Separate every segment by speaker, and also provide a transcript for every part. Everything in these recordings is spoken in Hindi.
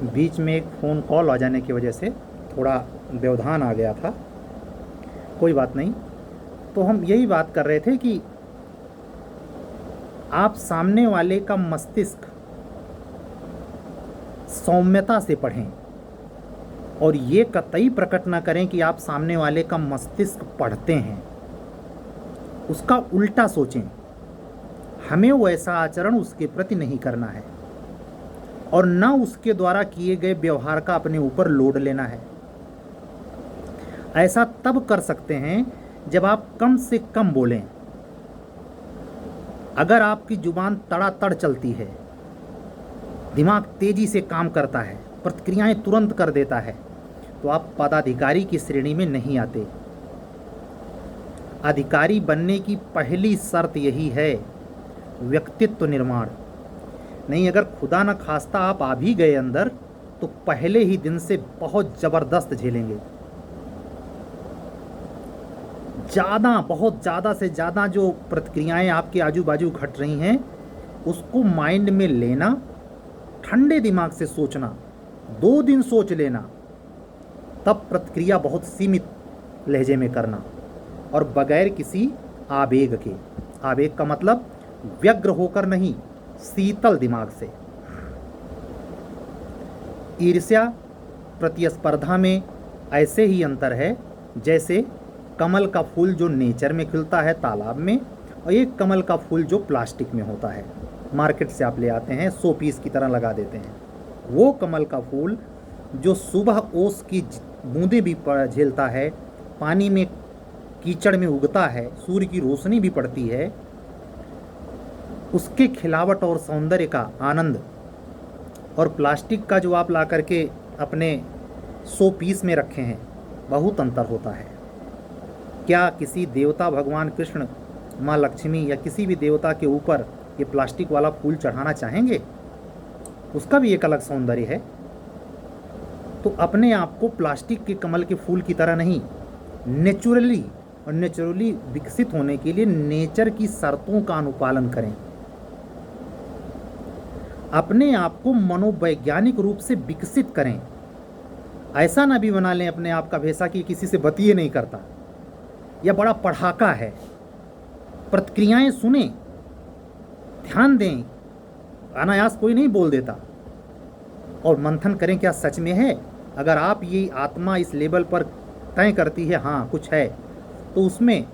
Speaker 1: बीच में एक फ़ोन कॉल आ जाने की वजह से थोड़ा व्यवधान आ गया था। कोई बात नहीं। तो हम यही बात कर रहे थे कि आप सामने वाले का मस्तिष्क सौम्यता से पढ़ें और ये कतई प्रकट ना करें कि आप सामने वाले का मस्तिष्क पढ़ते हैं। उसका उल्टा सोचें। हमें वैसा आचरण उसके प्रति नहीं करना है और न उसके द्वारा किए गए व्यवहार का अपने ऊपर लोड लेना है। ऐसा तब कर सकते हैं जब आप कम से कम बोलें। अगर आपकी जुबान तड़ातड़ चलती है, दिमाग तेजी से काम करता है, प्रतिक्रियाएं तुरंत कर देता है, तो आप पदाधिकारी की श्रेणी में नहीं आते। अधिकारी बनने की पहली शर्त यही है, व्यक्तित्व निर्माण। नहीं, अगर खुदा न खास्ता आप आ भी गए अंदर तो पहले ही दिन से बहुत ज़बरदस्त झेलेंगे। बहुत ज़्यादा से ज़्यादा जो प्रतिक्रियाएं आपके आजू बाजू घट रही हैं उसको माइंड में लेना, ठंडे दिमाग से सोचना, 2 दिन सोच लेना, तब प्रतिक्रिया बहुत सीमित लहजे में करना और बगैर किसी आवेग के। आवेग का मतलब व्यग्र होकर नहीं, शीतल दिमाग से। ईर्ष्या प्रतिस्पर्धा में ऐसे ही अंतर है जैसे कमल का फूल जो नेचर में खिलता है तालाब में, और एक कमल का फूल जो प्लास्टिक में होता है, मार्केट से आप ले आते हैं, 100 पीस की तरह लगा देते हैं। वो कमल का फूल जो सुबह ओस की बूंदें भी झेलता है, पानी में कीचड़ में उगता है, सूर्य की रोशनी भी पड़ती है, उसके खिलावट और सौंदर्य का आनंद और प्लास्टिक का जो आप ला करके अपने 100 पीस में रखे हैं, बहुत अंतर होता है। क्या किसी देवता भगवान कृष्ण, माँ लक्ष्मी या किसी भी देवता के ऊपर ये प्लास्टिक वाला फूल चढ़ाना चाहेंगे? उसका भी एक अलग सौंदर्य है। तो अपने आप को प्लास्टिक के कमल के फूल की तरह नहीं, नेचुरली विकसित होने के लिए नेचर की शर्तों का अनुपालन करें। अपने आप को मनोवैज्ञानिक रूप से विकसित करें। ऐसा ना भी बना लें अपने आप का भैसा कि किसी से बतिए नहीं करता या बड़ा पढ़ाका है। प्रतिक्रियाएं सुने, ध्यान दें, अनायास कोई नहीं बोल देता, और मंथन करें क्या सच में है। अगर आप ये आत्मा इस लेवल पर तय करती है हाँ कुछ है, तो उसमें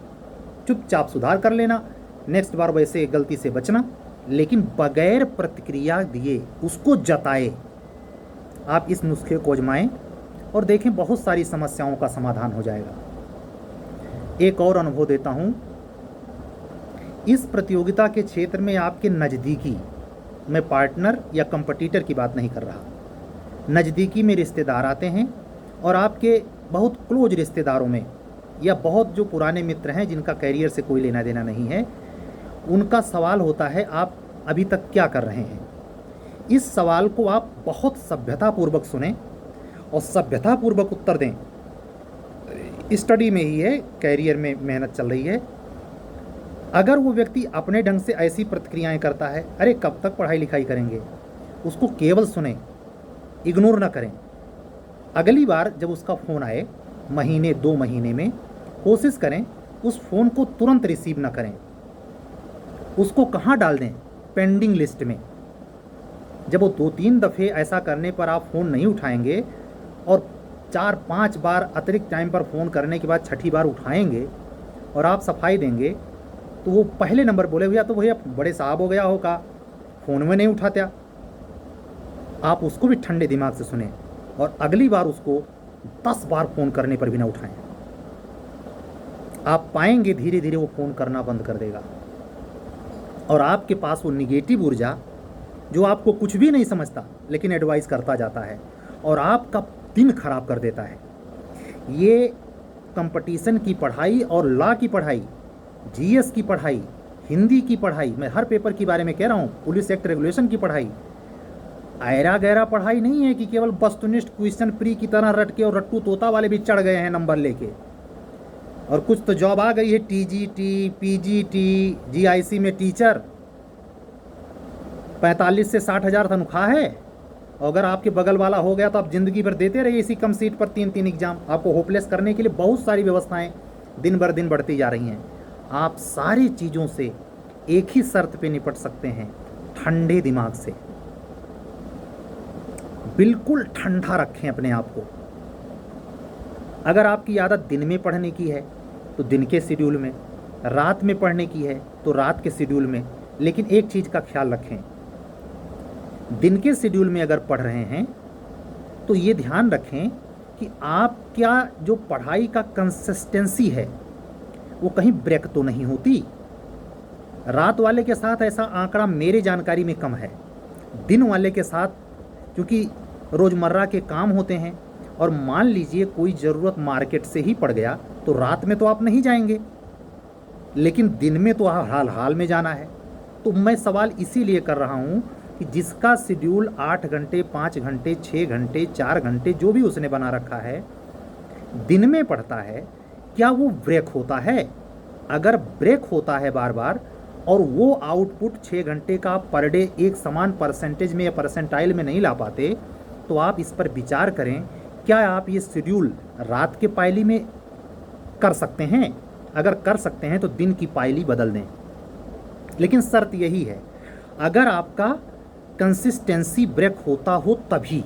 Speaker 1: चुपचाप सुधार कर लेना, नेक्स्ट बार वैसे गलती से बचना, लेकिन बगैर प्रतिक्रिया दिए उसको जताए। आप इस नुस्खे को आजमाएं और देखें, बहुत सारी समस्याओं का समाधान हो जाएगा। एक और अनुभव देता हूं। इस प्रतियोगिता के क्षेत्र में आपके नज़दीकी, मैं पार्टनर या कंपटीटर की बात नहीं कर रहा, नज़दीकी में रिश्तेदार आते हैं और आपके बहुत क्लोज रिश्तेदारों में या बहुत जो पुराने मित्र हैं जिनका कैरियर से कोई लेना देना नहीं है, उनका सवाल होता है आप अभी तक क्या कर रहे हैं। इस सवाल को आप बहुत सभ्यतापूर्वक सुनें और सभ्यतापूर्वक उत्तर दें। स्टडी में ही है, कैरियर में मेहनत चल रही है। अगर वो व्यक्ति अपने ढंग से ऐसी प्रतिक्रियाएं करता है, अरे कब तक पढ़ाई लिखाई करेंगे, उसको केवल सुने, इग्नोर ना करें। अगली बार जब उसका फ़ोन आए, महीने 2 महीने में, कोशिश करें उस फ़ोन को तुरंत रिसीव ना करें। उसको कहाँ डाल दें? पेंडिंग लिस्ट में। जब वो 2-3 दफ़े ऐसा करने पर आप फ़ोन नहीं उठाएंगे और 4-5 बार अतिरिक्त टाइम पर फ़ोन करने के बाद 6ठी बार उठाएंगे और आप सफाई देंगे, तो वो पहले नंबर बोले भैया तो भैया बड़े साहब हो गया होगा, फ़ोन में नहीं उठाते। आप उसको भी ठंडे दिमाग से सुने और अगली बार उसको 10 बार फ़ोन करने पर भी ना उठाएं। आप पाएंगे धीरे धीरे वो फ़ोन करना बंद कर देगा और आपके पास वो निगेटिव ऊर्जा जो आपको कुछ भी नहीं समझता लेकिन एडवाइस करता जाता है और आपका दिन खराब कर देता है। ये कंपटीशन की पढ़ाई और लॉ की पढ़ाई, जीएस की पढ़ाई, हिंदी की पढ़ाई, मैं हर पेपर के बारे में कह रहा हूँ, पुलिस एक्ट रेगुलेशन की पढ़ाई, ऐरा गहरा पढ़ाई नहीं है कि केवल वस्तुनिष्ठ क्वेश्चन प्री की तरह रट के और रट्टू तोता वाले भी चढ़ गए हैं नंबर लेके और कुछ तो जॉब आ गई है, टीजीटी, पीजीटी, जीआईसी में टीचर, 45 से 60 हज़ार तनख्वाह है और अगर आपके बगल वाला हो गया तो आप ज़िंदगी भर देते रहिए इसी कम सीट पर 3-3 एग्ज़ाम। आपको होपलेस करने के लिए बहुत सारी व्यवस्थाएं दिन भर दिन बढ़ती जा रही हैं। आप सारी चीज़ों से एक ही शर्त पे निपट सकते हैं, ठंडे दिमाग से। बिल्कुल ठंडा रखें अपने आप को। अगर आपकी आदत दिन में पढ़ने की है तो दिन के शेड्यूल में, रात में पढ़ने की है तो रात के शेड्यूल में। लेकिन एक चीज़ का ख्याल रखें, दिन के शेड्यूल में अगर पढ़ रहे हैं तो ये ध्यान रखें कि आप क्या जो पढ़ाई का कंसिस्टेंसी है वो कहीं ब्रेक तो नहीं होती। रात वाले के साथ ऐसा आंकड़ा मेरे जानकारी में कम है। दिन वाले के साथ क्योंकि रोज़मर्रा के काम होते हैं, और मान लीजिए कोई ज़रूरत मार्केट से ही पड़ गया तो रात में तो आप नहीं जाएंगे, लेकिन दिन में तो हाल हाल में जाना है। तो मैं सवाल इसीलिए कर रहा हूँ कि जिसका शेड्यूल 8 घंटे, 5 घंटे, 6 घंटे, 4 घंटे जो भी उसने बना रखा है, दिन में पढ़ता है, क्या वो ब्रेक होता है? अगर ब्रेक होता है बार बार और वो आउटपुट 6 घंटे का पर डे एक समान परसेंटेज में या परसेंटाइल में नहीं ला पाते, तो आप इस पर विचार करें, क्या आप ये शेड्यूल रात के पायली में कर सकते हैं? अगर कर सकते हैं तो दिन की पायली बदल दें। लेकिन शर्त यही है, अगर आपका कंसिस्टेंसी ब्रेक होता हो तभी।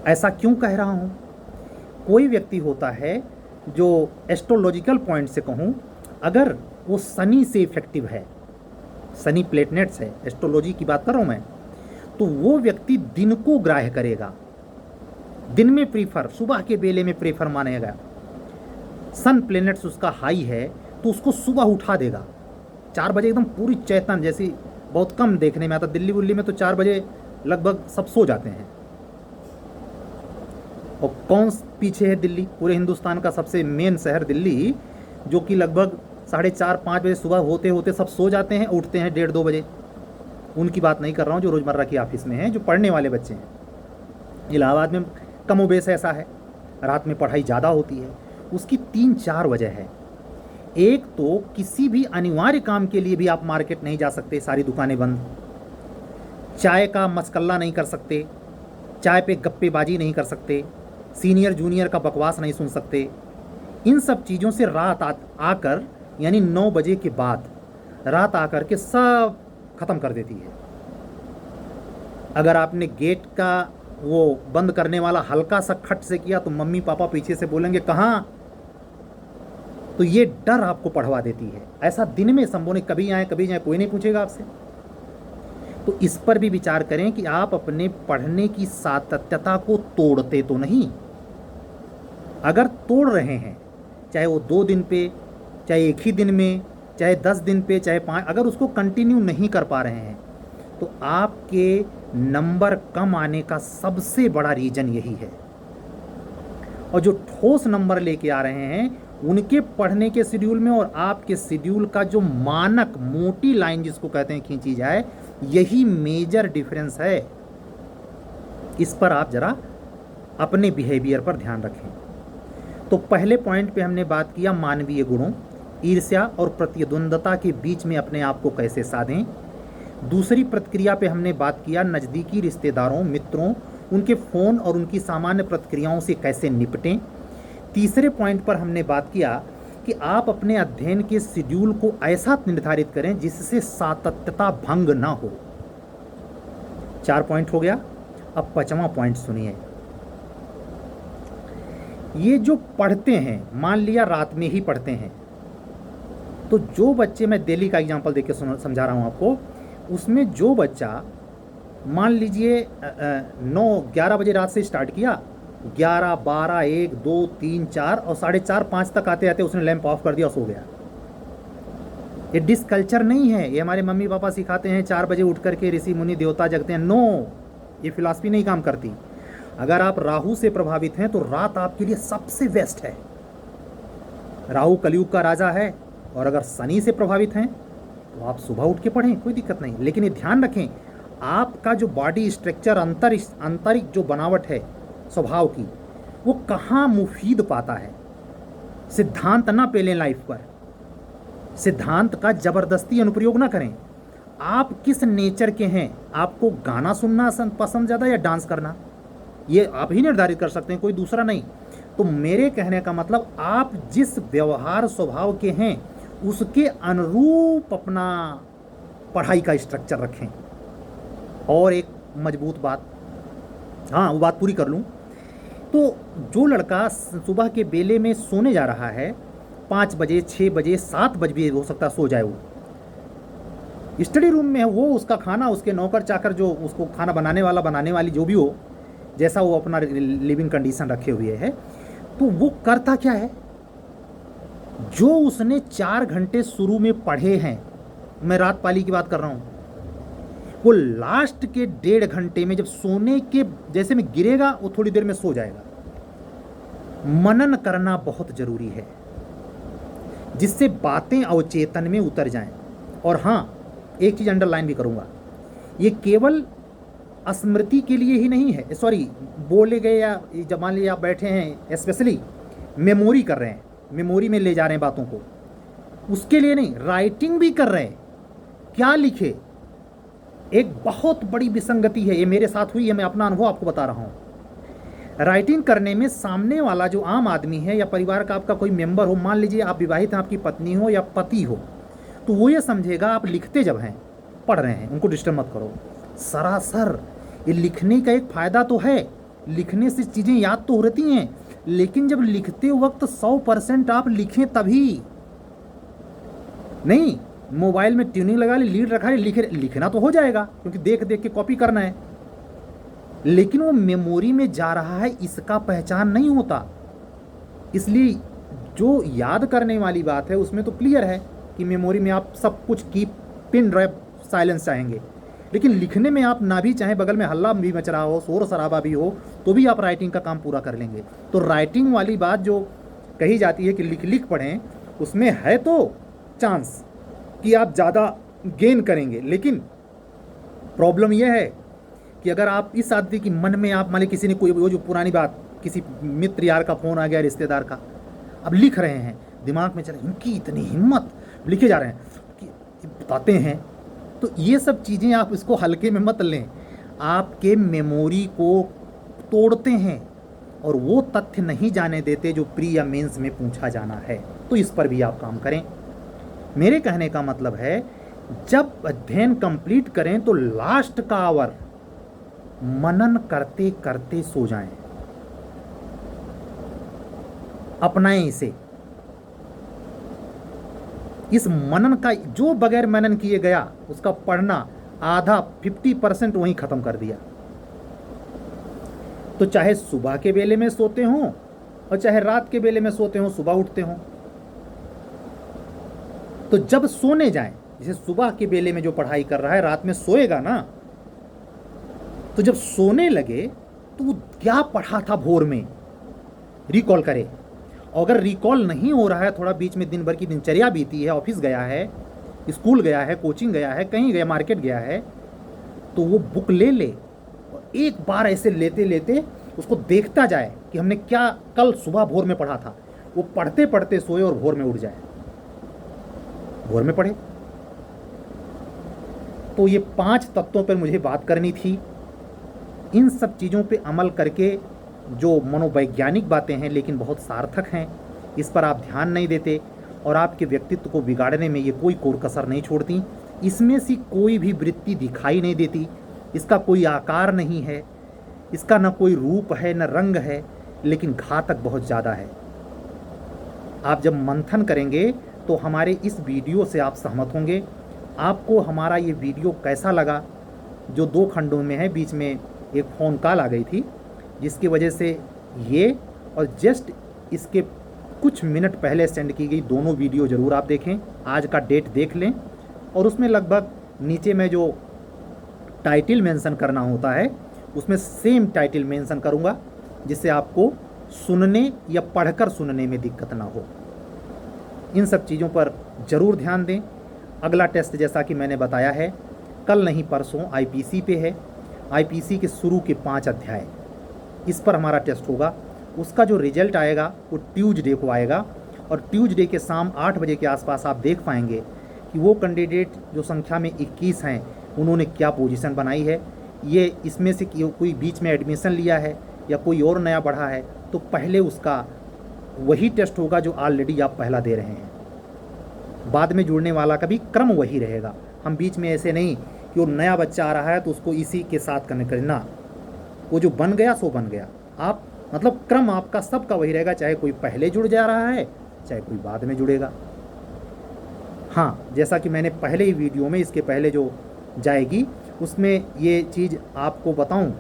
Speaker 1: ऐसा क्यों कह रहा हूँ? कोई व्यक्ति होता है जो एस्ट्रोलॉजिकल पॉइंट से कहूँ, अगर वो शनि से इफेक्टिव है, शनि प्लेटनेट्स है, एस्ट्रोलॉजी की बात कर रहा हूँ मैं, तो वो व्यक्ति दिन को ग्राह्य करेगा, दिन में प्रीफर, सुबह के बेले में प्रेफर मानेगा। सन प्लेनेट्स उसका हाई है तो उसको सुबह उठा देगा 4 बजे, एकदम पूरी चेतन जैसी। बहुत कम देखने में आता, दिल्ली उल्ली में तो 4 बजे लगभग सब सो जाते हैं। और कौन पीछे है? दिल्ली, पूरे हिंदुस्तान का सबसे मेन शहर दिल्ली, जो कि लगभग 4:30-5 बजे सुबह होते होते सब सो जाते हैं, उठते हैं 1:30-2 बजे। उनकी बात नहीं कर रहा हूँ जो रोज़मर्रा की ऑफिस में हैं, जो पढ़ने वाले बच्चे हैं। इलाहाबाद में कमोबेश ऐसा है, रात में पढ़ाई ज़्यादा होती है। उसकी 3-4 वजह है। एक तो किसी भी अनिवार्य काम के लिए भी आप मार्केट नहीं जा सकते, सारी दुकानें बंद। चाय का मस्कल्ला नहीं कर सकते, चाय पे गप्पेबाजी नहीं कर सकते, सीनियर जूनियर का बकवास नहीं सुन सकते। इन सब चीज़ों से रात आकर यानी 9 बजे के बाद रात आकर के सब ख़त्म कर देती है। अगर आपने गेट का वो बंद करने वाला हल्का सा खट से किया तो मम्मी पापा पीछे से बोलेंगे कहाँ, तो ये डर आपको पढ़वा देती है। ऐसा दिन में संभव नहीं, कभी आए कभी जाए, कोई नहीं पूछेगा आपसे। तो इस पर भी विचार करें कि आप अपने पढ़ने की सातत्यता को तोड़ते तो नहीं। अगर तोड़ रहे हैं, चाहे वो 2 दिन पे, चाहे एक ही दिन में, चाहे 10 दिन पे, चाहे 5, अगर उसको कंटिन्यू नहीं कर पा रहे हैं तो आपके नंबर कम आने का सबसे बड़ा रीज़न यही है। और जो ठोस नंबर लेके आ रहे हैं उनके पढ़ने के शेड्यूल में और आपके शेड्यूल का जो मानक मोटी लाइन जिसको कहते हैं खींची जाए, यही मेजर डिफरेंस है। इस पर आप जरा अपने बिहेवियर पर ध्यान रखें। तो पहले पॉइंट पे हमने बात किया मानवीय गुणों, ईर्ष्या और प्रतिद्वंद्वता के बीच में अपने आप को कैसे साधें। दूसरी प्रतिक्रिया पे हमने बात किया नज़दीकी रिश्तेदारों, मित्रों, उनके फ़ोन और उनकी सामान्य प्रतिक्रियाओं से कैसे निपटें। तीसरे पॉइंट पर हमने बात किया कि आप अपने अध्ययन के शेड्यूल को ऐसा निर्धारित करें जिससे सातत्यता भंग ना हो। 4 पॉइंट हो गया। अब 5वां पॉइंट सुनिए। ये जो पढ़ते हैं, मान लिया रात में ही पढ़ते हैं, तो जो बच्चे, मैं दिल्ली का एग्जांपल देके समझा रहा हूँ आपको, उसमें जो बच्चा मान लीजिए 9-11 बजे रात से स्टार्ट किया, 11, 12, 1, 2, 3, 4 और 4:30, 5 तक आते आते उसने लैंप ऑफ कर दिया और सो गया। ये डिसकल्चर नहीं है, ये हमारे मम्मी पापा सिखाते हैं 4 बजे उठ करके ऋषि मुनि देवता जगते हैं। नो, ये फिलॉसफी नहीं काम करती। अगर आप राहु से प्रभावित हैं तो रात आपके लिए सबसे बेस्ट है। राहु कलयुग का राजा है। और अगर शनि से प्रभावित हैं तो आप सुबह उठ के पढ़ें, कोई दिक्कत नहीं। लेकिन ये ध्यान रखें, आपका जो बॉडी स्ट्रक्चर, आंतरिक जो बनावट है स्वभाव की, वो कहाँ मुफीद पाता है। सिद्धांत ना पेलें लाइफ पर, सिद्धांत का ज़बरदस्ती अनुप्रयोग ना करें। आप किस नेचर के हैं, आपको गाना सुनना पसंद ज़्यादा या डांस करना, ये आप ही निर्धारित कर सकते हैं, कोई दूसरा नहीं। तो मेरे कहने का मतलब आप जिस व्यवहार स्वभाव के हैं उसके अनुरूप अपना पढ़ाई का स्ट्रक्चर रखें। और एक मजबूत बात, हाँ वो बात पूरी कर लूँ, तो जो लड़का सुबह के बेले में सोने जा रहा है, 5 बजे 6 बजे 7 बजे भी हो सकता सो जाए, वो स्टडी रूम में है, वो उसका खाना उसके नौकर चाकर जो उसको खाना बनाने वाला बनाने वाली जो भी हो, जैसा वो अपना लिविंग कंडीशन रखे हुए है, तो वो करता क्या है, जो उसने 4 घंटे शुरू में पढ़े हैं, मैं रात पाली की बात कर रहा हूँ, वो लास्ट के 1.5 घंटे में जब सोने के जैसे में गिरेगा वो थोड़ी देर में सो जाएगा। मनन करना बहुत जरूरी है जिससे बातें अवचेतन में उतर जाएं। और हाँ, एक चीज़ अंडरलाइन भी करूँगा, ये केवल स्मृति के लिए ही नहीं है, सॉरी बोले गए या जब मान लीजिए आप बैठे हैं स्पेशली मेमोरी कर रहे हैं, मेमोरी में ले जा रहे हैं बातों को, उसके लिए नहीं, राइटिंग भी कर रहे हैं। क्या लिखे, एक बहुत बड़ी विसंगति है, ये मेरे साथ हुई है, मैं अपना अनुभव आपको बता रहा हूँ। राइटिंग करने में सामने वाला जो आम आदमी है या परिवार का आपका कोई मेंबर हो, मान लीजिए आप विवाहित हैं, आपकी पत्नी हो या पति हो, तो वो ये समझेगा आप लिखते जब हैं, पढ़ रहे हैं, उनको डिस्टर्ब मत करो। सरासर ये लिखने का एक फ़ायदा तो है, लिखने से चीज़ें याद तो रहती हैं, लेकिन जब लिखते वक्त 100% आप लिखें तभी नहीं, मोबाइल में ट्यूनिंग लगा ली, लीड रखा ली, लिखना तो हो जाएगा क्योंकि देख देख के कॉपी करना है, लेकिन वो मेमोरी में जा रहा है, इसका पहचान नहीं होता। इसलिए जो याद करने वाली बात है उसमें तो क्लियर है कि मेमोरी में आप सब कुछ की पिन ड्राइव साइलेंस चाहेंगे, लेकिन लिखने में आप ना भी चाहें, बगल में हल्ला भी मच रहा हो, शोर शराबा भी हो, तो भी आप राइटिंग का काम पूरा कर लेंगे। तो राइटिंग वाली बात जो कही जाती है कि लिख लिख पढ़ें, उसमें है तो चांस कि आप ज़्यादा गेन करेंगे, लेकिन प्रॉब्लम यह है कि अगर आप इस आदमी की मन में आप मान लीजिए किसी ने कोई वो जो पुरानी बात, किसी मित्र यार का फ़ोन आ गया, रिश्तेदार का, अब लिख रहे हैं, दिमाग में चले उनकी इतनी हिम्मत, लिखे जा रहे हैं कि बताते हैं, तो ये सब चीज़ें आप इसको हल्के में मत लें, आपके मेमोरी को तोड़ते हैं और वो तथ्य नहीं जाने देते जो प्री या मेंस में पूछा जाना है। तो इस पर भी आप काम करें। मेरे कहने का मतलब है, जब अध्ययन कंप्लीट करें तो लास्ट का आवर मनन करते करते सो जाएं, अपनाएं इसे। इस मनन का, जो बगैर मनन किए गया उसका पढ़ना आधा 50% वहीं खत्म कर दिया। तो चाहे सुबह के बेले में सोते हों और चाहे रात के बेले में सोते हों, सुबह उठते हों, तो जब सोने जाएं, जैसे सुबह के बेले में जो पढ़ाई कर रहा है रात में सोएगा ना, तो जब सोने लगे तो वो क्या पढ़ा था भोर में रिकॉल करे। अगर रिकॉल नहीं हो रहा है, थोड़ा बीच में दिन भर की दिनचर्या बीती है, ऑफिस गया है, स्कूल गया है, कोचिंग गया है, कहीं गया, मार्केट गया है, तो वो बुक ले ले और एक बार ऐसे लेते लेते उसको देखता जाए कि हमने क्या कल सुबह भोर में पढ़ा था। वो पढ़ते पढ़ते सोए और भोर में उठ जाए, भोर में पढ़े। तो ये 5 तत्वों पर मुझे बात करनी थी। इन सब चीज़ों पे अमल करके, जो मनोवैज्ञानिक बातें हैं लेकिन बहुत सार्थक हैं, इस पर आप ध्यान नहीं देते और आपके व्यक्तित्व को बिगाड़ने में ये कोई कोर कसर नहीं छोड़ती। इसमें से कोई भी वृत्ति दिखाई नहीं देती, इसका कोई आकार नहीं है, इसका न कोई रूप है न रंग है, लेकिन घातक बहुत ज़्यादा है। आप जब मंथन करेंगे तो हमारे इस वीडियो से आप सहमत होंगे। आपको हमारा ये वीडियो कैसा लगा, जो 2 खंडों में है, बीच में एक फ़ोन कॉल आ गई थी जिसकी वजह से ये और जस्ट इसके कुछ मिनट पहले सेंड की गई दोनों वीडियो ज़रूर आप देखें। आज का डेट देख लें और उसमें लगभग नीचे में जो टाइटल मेंशन करना होता है उसमें सेम टाइटल मेंशन करूँगा, जिससे आपको सुनने या पढ़कर सुनने में दिक्कत ना हो। इन सब चीज़ों पर ज़रूर ध्यान दें। अगला टेस्ट जैसा कि मैंने बताया है, कल नहीं परसों आईपीसी पे है। आईपीसी के शुरू के 5 अध्याय, इस पर हमारा टेस्ट होगा। उसका जो रिजल्ट आएगा वो ट्यूसडे को आएगा और ट्यूसडे के शाम 8 बजे के आसपास आप देख पाएंगे कि वो कैंडिडेट जो संख्या में 21 हैं उन्होंने क्या पोजीशन बनाई है। ये इसमें से कोई बीच में एडमिशन लिया है या कोई और नया बढ़ा है, तो पहले उसका वही टेस्ट होगा जो ऑलरेडी आप पहला दे रहे हैं। बाद में जुड़ने वाला का भी क्रम वही रहेगा। हम बीच में ऐसे नहीं कि वो नया बच्चा आ रहा है तो उसको इसी के साथ कनेक्ट करें ना, वो जो बन गया सो बन गया। आप मतलब क्रम आपका सबका वही रहेगा, चाहे कोई पहले जुड़ जा रहा है चाहे कोई बाद में जुड़ेगा। हाँ, जैसा कि मैंने पहले ही वीडियो में इसके पहले जो जाएगी उसमें ये चीज़ आपको बताऊं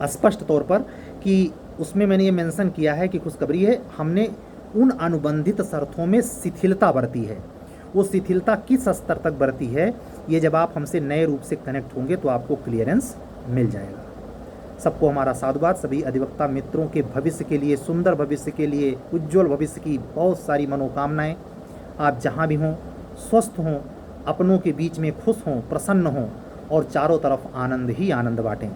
Speaker 1: स्पष्ट तौर पर कि उसमें मैंने ये मेंशन किया है कि खुशखबरी है, हमने उन अनुबंधित शर्तों में शिथिलता बरती है। वो शिथिलता किस स्तर तक बरती है, ये जब आप हमसे नए रूप से कनेक्ट होंगे तो आपको क्लियरेंस मिल जाएगा। सबको हमारा साधुवाद। सभी अधिवक्ता मित्रों के भविष्य के लिए, सुंदर भविष्य के लिए, उज्जवल भविष्य की बहुत सारी मनोकामनाएं। आप जहाँ भी हों स्वस्थ हों, अपनों के बीच में खुश हों, प्रसन्न हों और चारों तरफ आनंद ही आनंद बांटें।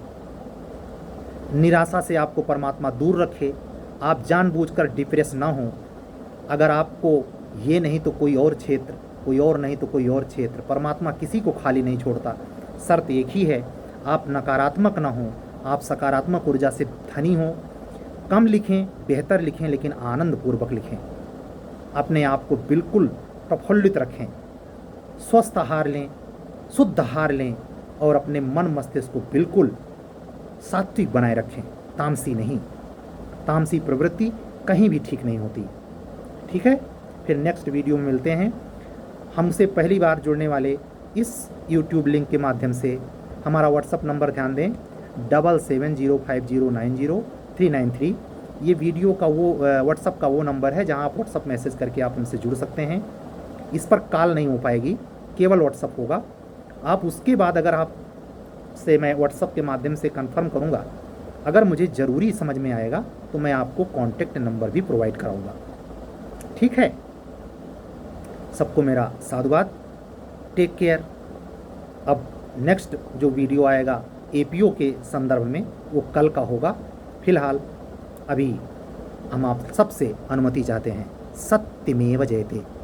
Speaker 1: निराशा से आपको परमात्मा दूर रखे। आप जानबूझकर डिप्रेस ना हों। अगर आपको ये नहीं तो कोई और क्षेत्र, कोई और नहीं तो कोई और क्षेत्र, परमात्मा किसी को खाली नहीं छोड़ता। शर्त एक ही है, आप नकारात्मक ना हों, आप सकारात्मक ऊर्जा से धनी हों। कम लिखें, बेहतर लिखें, लेकिन आनंद पूर्वक लिखें। अपने आप को बिल्कुल प्रफुल्लित रखें। स्वस्थ आहार लें, शुद्ध आहार लें और अपने मन मस्तिष्क को बिल्कुल सात्विक बनाए रखें, तामसी नहीं। तामसी प्रवृत्ति कहीं भी ठीक नहीं होती। ठीक है, फिर नेक्स्ट वीडियो में मिलते हैं। हमसे पहली बार जुड़ने वाले इस YouTube लिंक के माध्यम से हमारा व्हाट्सअप नंबर ध्यान दें 7705090393। ये वीडियो का वो व्हाट्सअप का वो नंबर है जहां आप व्हाट्सअप मैसेज करके आप हमसे जुड़ सकते हैं। इस पर कॉल नहीं हो पाएगी, केवल व्हाट्सअप होगा। आप उसके बाद अगर आप से मैं व्हाट्सअप के माध्यम से कंफर्म करूंगा, अगर मुझे ज़रूरी समझ में आएगा तो मैं आपको कॉन्टेक्ट नंबर भी प्रोवाइड कराऊंगा। ठीक है, सबको मेरा साधुवाद। Take care. अब नेक्स्ट जो वीडियो आएगा APO के संदर्भ में वो कल का होगा। फिलहाल अभी हम आप सबसे अनुमति चाहते हैं। सत्यमेव जयते।